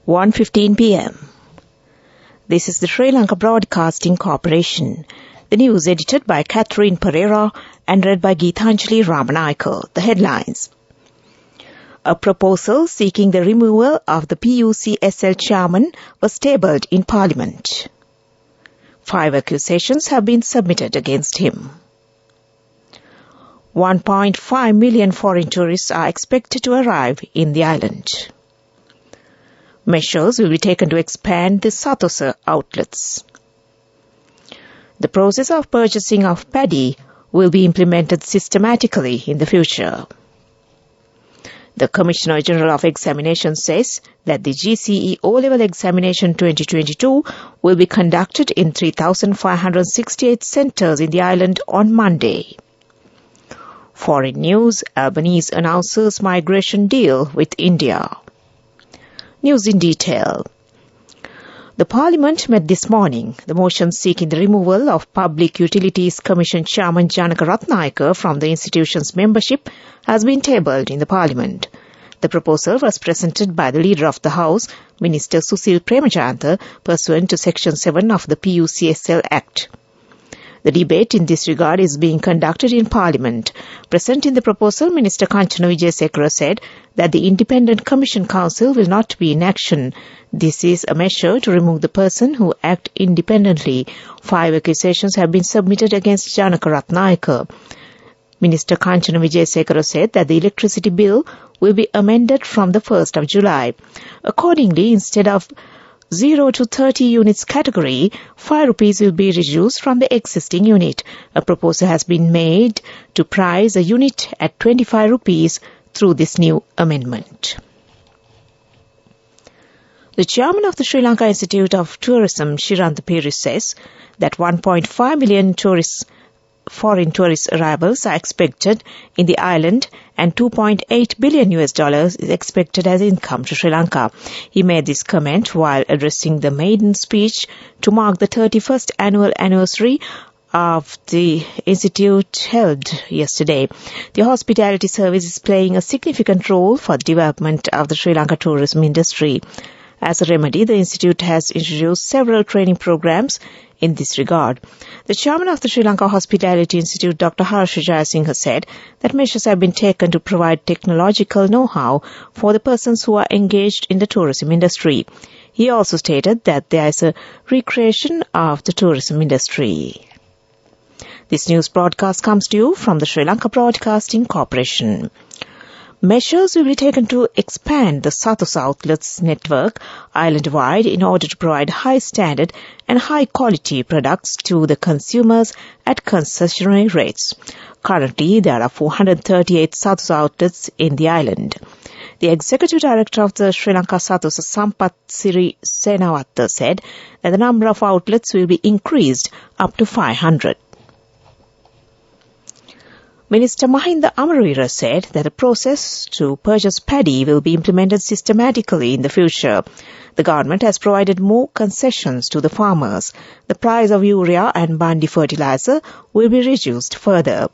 1:15 p.m. This is the Sri Lanka Broadcasting Corporation. The news edited by Catherine Pereira and read by Geethanjali Ramanayaka. The headlines. A proposal seeking the removal of the PUCSL chairman was tabled in Parliament. 5 accusations have been submitted against him. 1.5 million foreign tourists are expected to arrive in the island. Measures will be taken to expand the Satosa outlets. The process of purchasing of paddy will be implemented systematically in the future. The Commissioner General of Examinations says that the GCE O-Level Examination 2022 will be conducted in 3,568 centres in the island on Monday. Foreign news, Albanese announces migration deal with India. News in detail. The Parliament met this morning. The motion seeking the removal of Public Utilities Commission Chairman Janaka Ratnayaka from the institution's membership has been tabled in the Parliament. The proposal was presented by the Leader of the House, Minister Susil Premajantha, pursuant to Section 7 of the PUCSL Act. The debate in this regard is being conducted in Parliament. Presenting the proposal, Minister Kanchana Wijesekara said that the Independent Commission Council will not be in action. This is a measure to remove the person who act independently. 5 accusations have been submitted against Janaka Ratnayaka. Minister Kanchana Wijesekara said that the electricity bill will be amended from the 1st of July. Accordingly, instead of 0 to 30 units category, 5 rupees will be reduced from the existing unit. A proposal has been made to price a unit at 25 rupees through this new amendment. The chairman of the Sri Lanka Institute of Tourism, Shirantha Piri, says that 1.5 million foreign tourist arrivals are expected in the island and $2.8 billion is expected as income to Sri Lanka. He made this comment while addressing the maiden speech to mark the 31st annual anniversary of the institute held yesterday. The hospitality service is playing a significant role for the development of the Sri Lanka tourism industry. As a remedy, the institute has introduced several training programs in this regard. The chairman of the Sri Lanka Hospitality Institute, Dr. Harsha Jayasinghe, said that measures have been taken to provide technological know-how for the persons who are engaged in the tourism industry. He also stated that there is a recreation of the tourism industry. This news broadcast comes to you from the Sri Lanka Broadcasting Corporation. Measures will be taken to expand the Satosa outlets network island-wide in order to provide high standard and high-quality products to the consumers at concessionary rates. Currently, there are 438 Satosa outlets in the island. The Executive Director of the Sri Lanka Satosa, Sampath Siri Senawatha, said that the number of outlets will be increased up to 500. Minister Mahinda Amarweera said that the process to purchase paddy will be implemented systematically in the future. The government has provided more concessions to the farmers. The price of urea and bandi fertilizer will be reduced further.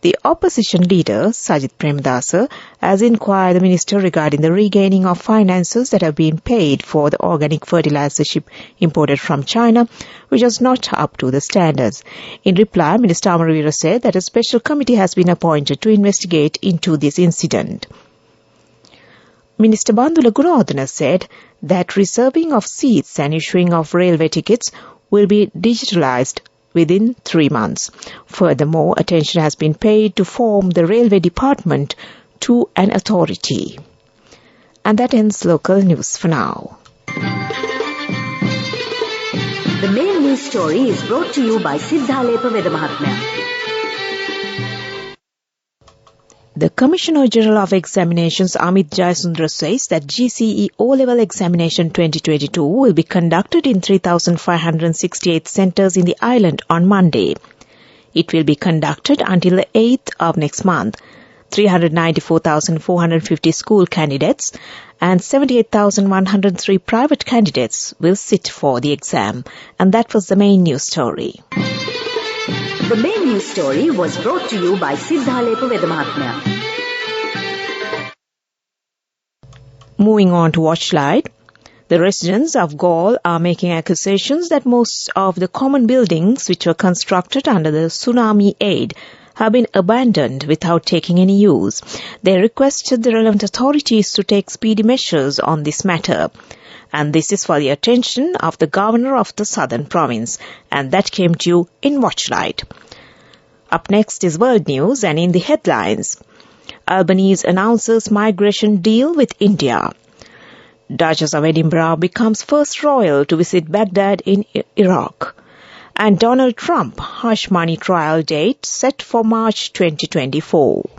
The opposition leader, Sajith Premadasa, has inquired the minister regarding the regaining of finances that have been paid for the organic fertilizer ship imported from China, which was not up to the standards. In reply, Minister Amarweera said that a special committee has been appointed to investigate into this incident. Minister Bandula Gunawardena said that reserving of seats and issuing of railway tickets will be digitalized within 3 months. Furthermore, attention has been paid to form the railway department to an authority. And that ends local news for now. The main news story is brought to you by Siddhalepa Vedamahatmya. The Commissioner General of Examinations, Amit Jayasundara, says that GCE O-Level Examination 2022 will be conducted in 3,568 centres in the island on Monday. It will be conducted until the 8th of next month. 394,450 school candidates and 78,103 private candidates will sit for the exam. And that was the main news story. The main news story was brought to you by Siddhalepa Vedamahatmya. Moving on to Watchlight. The residents of Galle are making accusations that most of the common buildings which were constructed under the tsunami aid have been abandoned without taking any use. They requested the relevant authorities to take speedy measures on this matter. And this is for the attention of the governor of the southern province. And that came to you in Watchlight. Up next is world news, and in the headlines, Albanese announces migration deal with India. Duchess of Edinburgh becomes first royal to visit Baghdad in Iraq. And Donald Trump hush money trial date set for March 2024.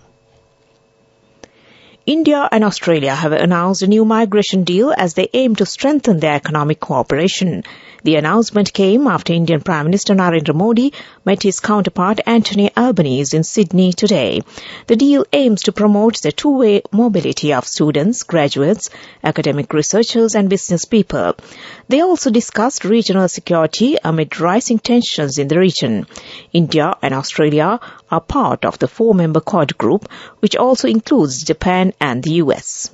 India and Australia have announced a new migration deal as they aim to strengthen their economic cooperation. The announcement came after Indian Prime Minister Narendra Modi met his counterpart Anthony Albanese in Sydney today. The deal aims to promote the two-way mobility of students, graduates, academic researchers and business people. They also discussed regional security amid rising tensions in the region. India and Australia are part of the four-member Quad group, which also includes Japan and the US.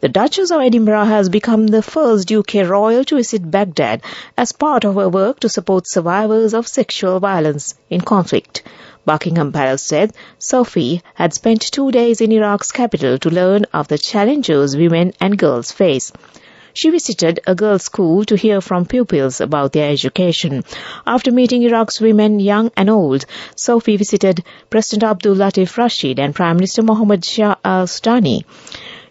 The Duchess of Edinburgh has become the first UK royal to visit Baghdad as part of her work to support survivors of sexual violence in conflict. Buckingham Palace said Sophie had spent 2 days in Iraq's capital to learn of the challenges women and girls face. She visited a girls' school to hear from pupils about their education. After meeting Iraq's women, young and old, Sophie visited President Abdul Latif Rashid and Prime Minister Mohammed Shah al-Sudani.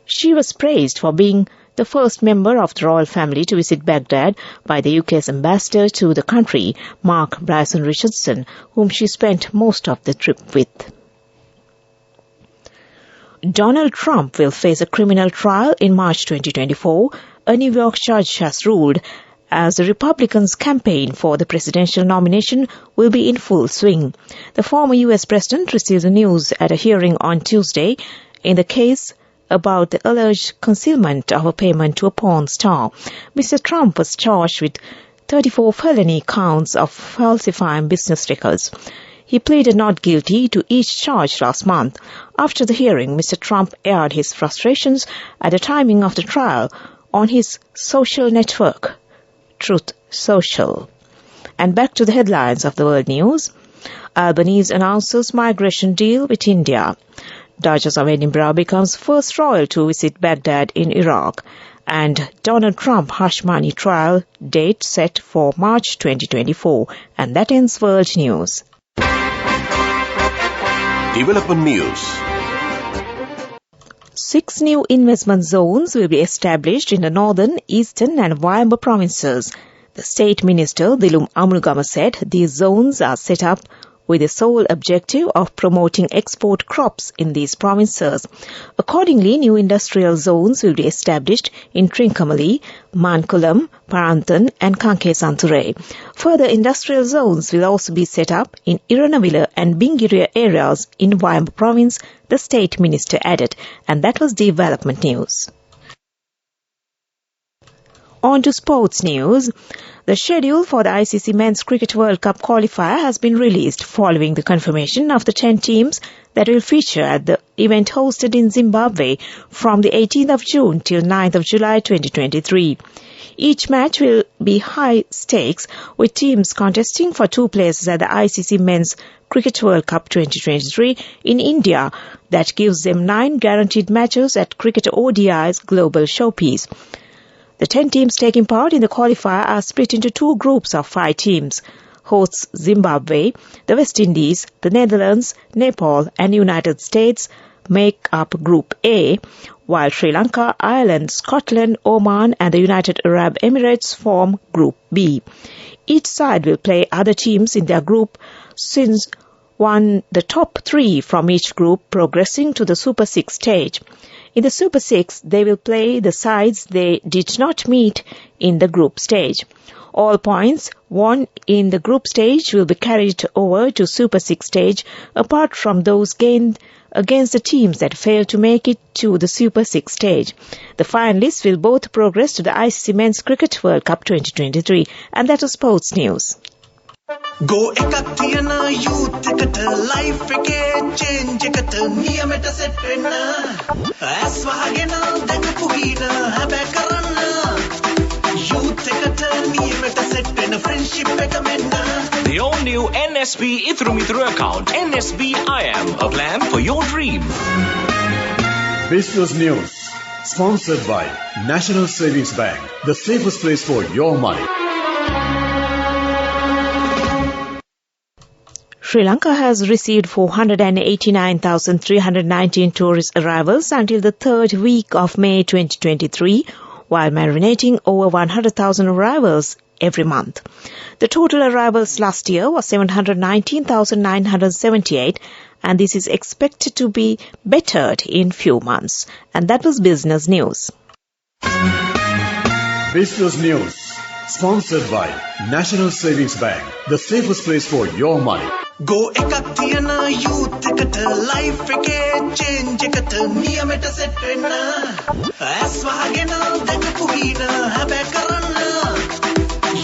She was praised for being the first member of the royal family to visit Baghdad by the UK's ambassador to the country, Mark Bryson Richardson, whom she spent most of the trip with. Donald Trump will face a criminal trial in March 2024, a New York judge has ruled, as the Republicans' campaign for the presidential nomination will be in full swing. The former U.S. president received the news at a hearing on Tuesday in the case about the alleged concealment of a payment to a porn star. Mr. Trump was charged with 34 felony counts of falsifying business records. He pleaded not guilty to each charge last month. After the hearing, Mr. Trump aired his frustrations at the timing of the trial on his social network, Truth Social. And back to the headlines of the world news. Albanese announces migration deal with India. Duchess of Edinburgh becomes first royal to visit Baghdad in Iraq. And Donald Trump hush money trial date set for March 2024. And that ends world news. Development news. 6 new investment zones will be established in the northern, eastern and Wayamba provinces. The State Minister, Dilum Amulgama, said these zones are set up with the sole objective of promoting export crops in these provinces. Accordingly, new industrial zones will be established in Trincomalee, Mankulam, Paranthan and Kanke-Santure. Further industrial zones will also be set up in Iranavilla and Bingiria areas in Wayamba province, the State Minister added. And that was development news. On to sports news. The schedule for the ICC Men's Cricket World Cup qualifier has been released following the confirmation of the 10 teams that will feature at the event hosted in Zimbabwe from the 18th of June till 9th of July 2023. Each match will be high stakes, with teams contesting for 2 places at the ICC Men's Cricket World Cup 2023 in India. That gives them 9 guaranteed matches at Cricket ODI's global showpiece. The 10 teams taking part in the qualifier are split into 2 groups of 5 teams. Hosts Zimbabwe, the West Indies, the Netherlands, Nepal and United States make up Group A, while Sri Lanka, Ireland, Scotland, Oman and the United Arab Emirates form Group B. Each side will play other teams in their group since won the top 3 from each group progressing to the Super 6 stage. In the Super 6, they will play the sides they did not meet in the group stage. All points won in the group stage will be carried over to Super 6 stage, apart from those gained against the teams that failed to make it to the Super 6 stage. The finalists will both progress to the ICC Men's Cricket World Cup 2023. And that was sports news. Go ekak thiyana youth eකට life එකේ change එකට නියමෙට set වෙන්න ඇස් වහගෙන දැකපු හින හැබැයි new NSB Itru account, NSB IM, a plan for your dream. Business News, sponsored by National Savings Bank, the safest place for your money. Sri Lanka has received 489,319 tourist arrivals until the third week of May 2023, while marinating over 100,000 arrivals every month. The total arrivals last year was 719,978, and this is expected to be bettered in few months. And that was Business News. Business News, sponsored by National Savings Bank, the safest place for your money. Go ekak thiyana youth eකට life එකේ change එකට නියමෙට set වෙන්න ඇස් වහගෙන දැකපු හීන හැබැයි කරන්න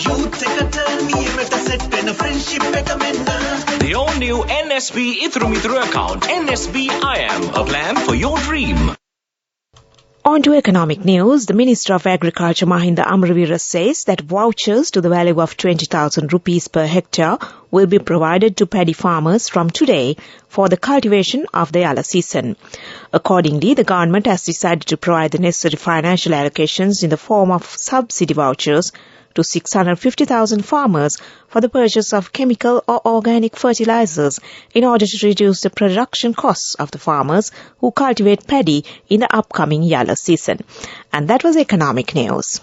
youth එකට නියමෙට set වෙන friendship එක මෙන්න. The all new NSB Itru account, NSB IM, a plan for your dream. On to economic news. The Minister of Agriculture Mahinda Amravira says that vouchers to the value of 20,000 rupees per hectare will be provided to paddy farmers from today for the cultivation of the yalla season. Accordingly, the government has decided to provide the necessary financial allocations in the form of subsidy vouchers to 650,000 farmers for the purchase of chemical or organic fertilizers in order to reduce the production costs of the farmers who cultivate paddy in the upcoming yalla season. And that was economic news.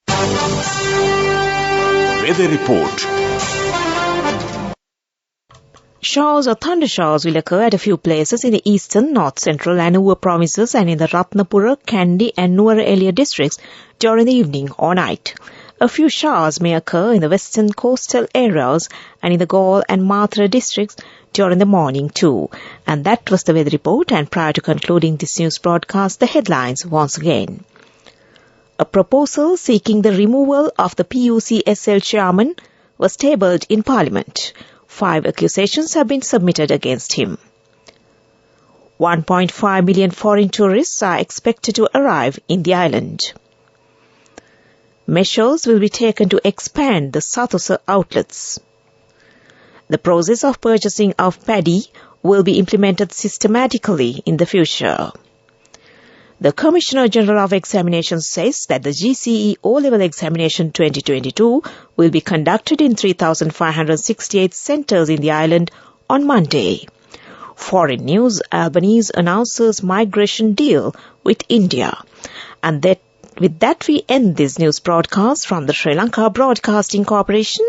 Weather report. Showers or thunder showers will occur at a few places in the eastern, north central and Nuwa provinces and in the Ratnapura, Kandy and Nuwara Eliya districts during the evening or night. A few showers may occur in the western coastal areas and in the Gaul and Mathura districts during the morning too. And that was the weather report, and prior to concluding this news broadcast, the headlines once again. A proposal seeking the removal of the PUCSL chairman was tabled in Parliament. 5 accusations have been submitted against him. 1.5 million foreign tourists are expected to arrive in the island. Measures will be taken to expand the Satosa outlets. The process of purchasing of paddy will be implemented systematically in the future. The Commissioner General of Examinations says that the GCE O-Level Examination 2022 will be conducted in 3,568 centres in the island on Monday. Foreign news, Albanese announces migration deal with India. And with that we end this news broadcast from the Sri Lanka Broadcasting Corporation.